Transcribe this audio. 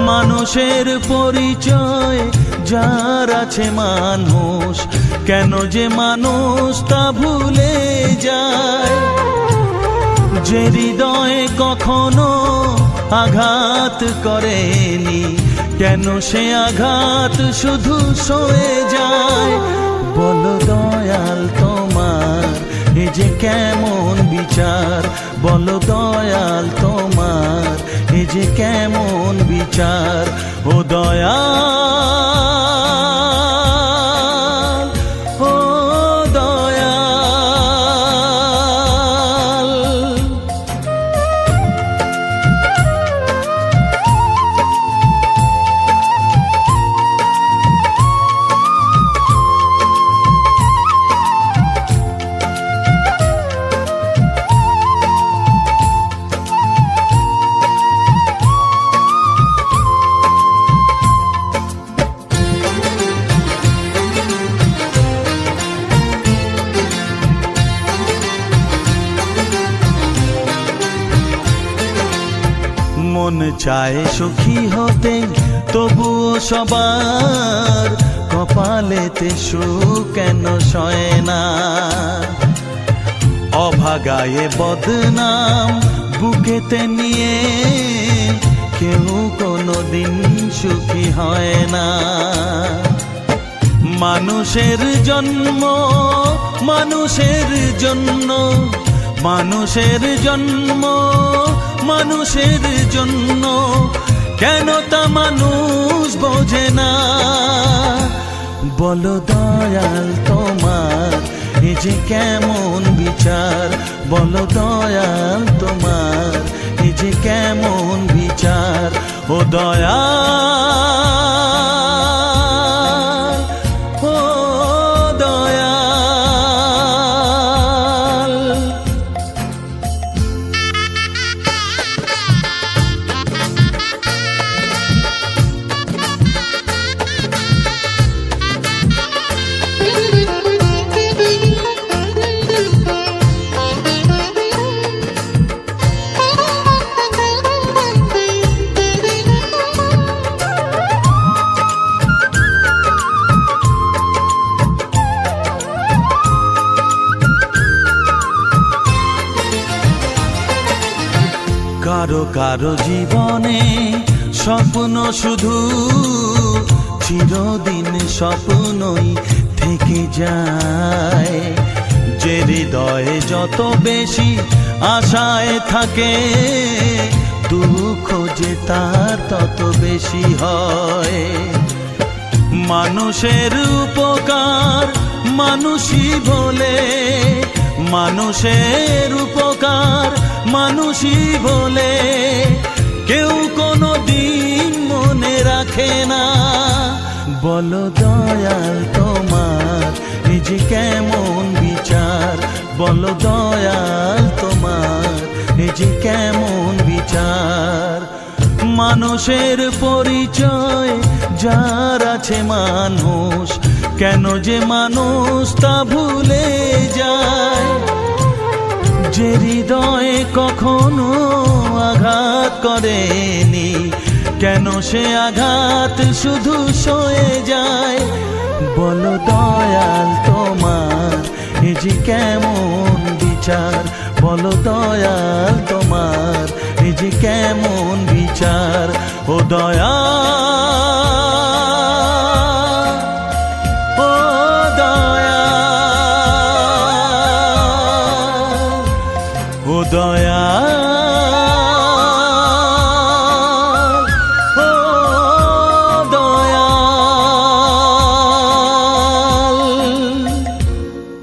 মানুষের পরিচয় যার আছে মানুষ, কেন যে মানুষ তা ভুলে যায়। যে হৃদয়ে কখনো আঘাত করেনি, কেন সে আঘাত শুধু সয়ে যায়। বলো দয়াল তোমার এ যে কেমন বিচার, বলো দয়াল তোমার এ যে কেমন বিচার। ও দয়াল, ও দয়াল। মন চায় সুখী হতে, তবুও সবার কপালেতে সুখ কেন সয় না। অভাগায়ে বদনাম বুকেতে নিয়ে কেউ কোনোদিন সুখী হয় না। মানুষের জন্ম মানুষের জন্য, মানুষের জন্ম মানুষের জন্য, কেন তা মানুষ বোঝে না। বলো দয়াল তোমার এ যে কেমন বিচার, বলো দয়াল তোমার এ যে কেমন বিচার। ও দয়াল, ও দয়াল। কারো কারো জীবনে স্বপ্ন শুধু চিরদিন স্বপ্নই থেকে যায়। যে হৃদয়ে যত বেশি আশায় থাকে, দুঃখ যে তার তত বেশি হয়। মানুষের উপকার মানুষই বলে, মানুষের উপকার মানুষই বলে, কেউ কোনো দিন মনে রাখে না। বলো দয়াল তোমার এ যে কেমন বিচার, বলো দয়াল তোমার এ যে কেমন বিচার। মানুষের পরিচয় যার আছে মানুষ, কেন যে মানুষ তা ভুলে যায়। যে হৃদয়ে কখনো আঘাত করেনি, কেন সে আঘাত শুধু সয়ে যায়। বলো দয়াল তোমার এ যে কেমন বিচার, বলো দয়াল তোমার এ যে কেমন বিচার। ও দয়াল, ও দয়াল, ও দয়াল।